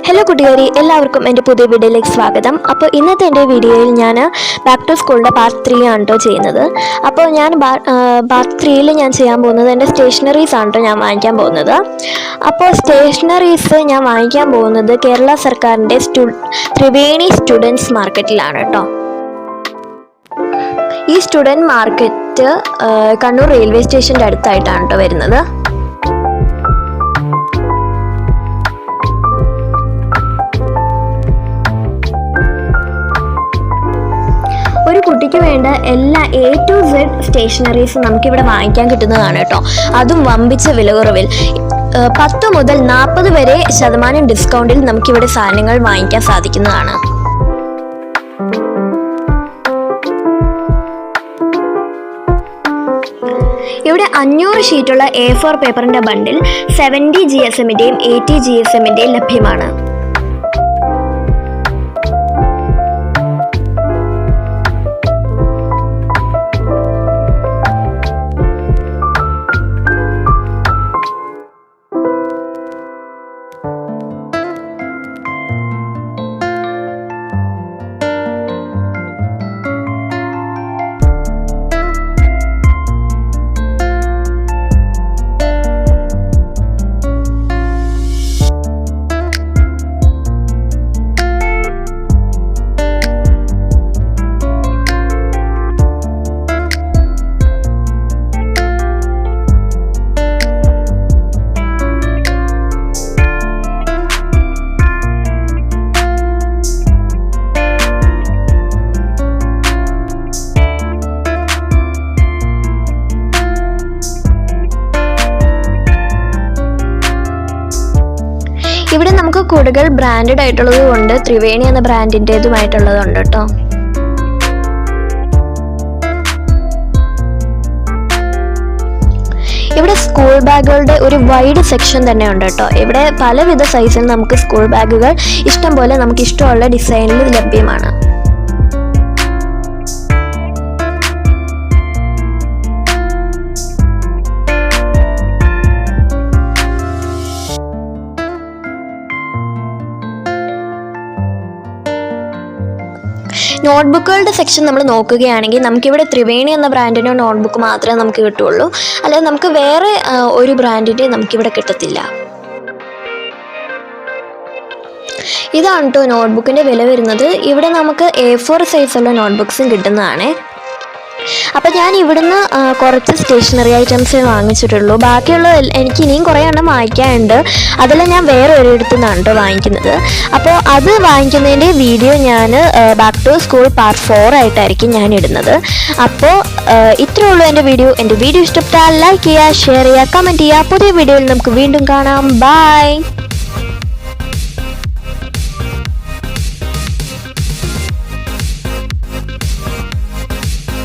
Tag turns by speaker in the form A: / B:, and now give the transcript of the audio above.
A: Hello കൂട്ടുകാരി, എല്ലാവർക്കും എൻ്റെ പുതിയ വീഡിയോയിലേക്ക് സ്വാഗതം. അപ്പോൾ ഇന്നത്തെ എൻ്റെ വീഡിയോയിൽ ഞാൻ ബാക്ക് ടു സ്കൂളിൻ്റെ പാർട്ട് 3 ആണ് കേട്ടോ ചെയ്യുന്നത്. അപ്പോൾ ഞാൻ പാർട്ട് 3 ഞാൻ ചെയ്യാൻ പോകുന്നത് എൻ്റെ സ്റ്റേഷനറീസ് ആണ് കേട്ടോ ഞാൻ വാങ്ങിക്കാൻ പോകുന്നത്. അപ്പോൾ സ്റ്റേഷനറീസ് ഞാൻ വാങ്ങിക്കാൻ പോകുന്നത് കേരള സർക്കാരിൻ്റെ ത്രിവേണി സ്റ്റുഡൻസ് മാർക്കറ്റിലാണ് കേട്ടോ. ഈ സ്റ്റുഡൻറ് മാർക്കറ്റ് കണ്ണൂർ റെയിൽവേ സ്റ്റേഷൻ്റെ അടുത്തായിട്ടാണ് കേട്ടോ വരുന്നത്. ഒരു കുട്ടിക്ക് വേണ്ട എല്ലാ A to Z സ്റ്റേഷനറീസും നമുക്കിവിടെ വാങ്ങിക്കാൻ കിട്ടുന്നതാണ് കേട്ടോ. അതും വമ്പിച്ച വിലക്കുറവിൽ 10 മുതൽ 40 വരെ % ഡിസ്കൗണ്ടിൽ നമുക്കിവിടെ സാധനങ്ങൾ വാങ്ങിക്കാൻ സാധിക്കുന്നതാണ്. ഇവിടെ 500 ഷീറ്റുള്ള A4 പേപ്പറിന്റെ ബണ്ടിൽ 70 GSMന്റെയും 80 GSMന്റെയും ലഭ്യമാണ്. ഇവിടെ നമുക്ക് കൂടുതൽ ബ്രാൻഡഡ് ആയിട്ടുള്ളത് കൊണ്ട് ത്രിവേണി എന്ന ബ്രാൻഡിൻ്റെതുമായിട്ടുള്ളതുണ്ട് കേട്ടോ. ഇവിടെ സ്കൂൾ ബാഗുകളുടെ ഒരു വൈഡ് സെക്ഷൻ തന്നെ ഉണ്ട് കേട്ടോ. ഇവിടെ പലവിധ സൈസിൽ നമുക്ക് സ്കൂൾ ബാഗുകൾ ഇഷ്ടം പോലെ നമുക്ക് ഇഷ്ടമുള്ള ഡിസൈനിൽ ലഭ്യമാണ്. നോട്ട്ബുക്കുകളുടെ സെക്ഷൻ നമ്മൾ നോക്കുകയാണെങ്കിൽ നമുക്കിവിടെ ത്രിവേണി എന്ന ബ്രാൻഡിൻ്റെ നോട്ട്ബുക്ക് മാത്രമേ നമുക്ക് കിട്ടുള്ളൂ. അല്ലാതെ നമുക്ക് വേറെ ഒരു ബ്രാൻഡിൻ്റെ നമുക്കിവിടെ കിട്ടത്തില്ല. ഇതാണ് കേട്ടോ നോട്ട്ബുക്കിൻ്റെ വില വരുന്നത്. ഇവിടെ നമുക്ക് A4 സൈസുള്ള നോട്ട്ബുക്സും കിട്ടുന്നതാണ്. അപ്പം ഞാൻ ഇവിടുന്ന് കുറച്ച് സ്റ്റേഷനറി ഐറ്റംസേ വാങ്ങിച്ചിട്ടുള്ളൂ. ബാക്കിയുള്ള എനിക്ക് ഇനിയും കുറേ എണ്ണം വാങ്ങിക്കാനുണ്ട്. അതെല്ലാം ഞാൻ വേറെ ഒരിടത്തു നിന്നാണ് കേട്ടോ വാങ്ങിക്കുന്നത്. അപ്പോൾ അത് വാങ്ങിക്കുന്നതിൻ്റെ വീഡിയോ ഞാൻ ബാക്ക് ടു സ്കൂൾ പാർട്ട് 4 ആയിട്ടായിരിക്കും ഞാൻ ഇടുന്നത്. അപ്പോൾ ഇത്രയേ ഉള്ളൂ എൻ്റെ വീഡിയോ. എൻ്റെ വീഡിയോ ഇഷ്ടപ്പെട്ടാൽ ലൈക്ക് ചെയ്യുക, ഷെയർ ചെയ്യുക, കമൻറ്റ് ചെയ്യുക. പുതിയ വീഡിയോയിൽ നമുക്ക് വീണ്ടും കാണാം. ബൈ.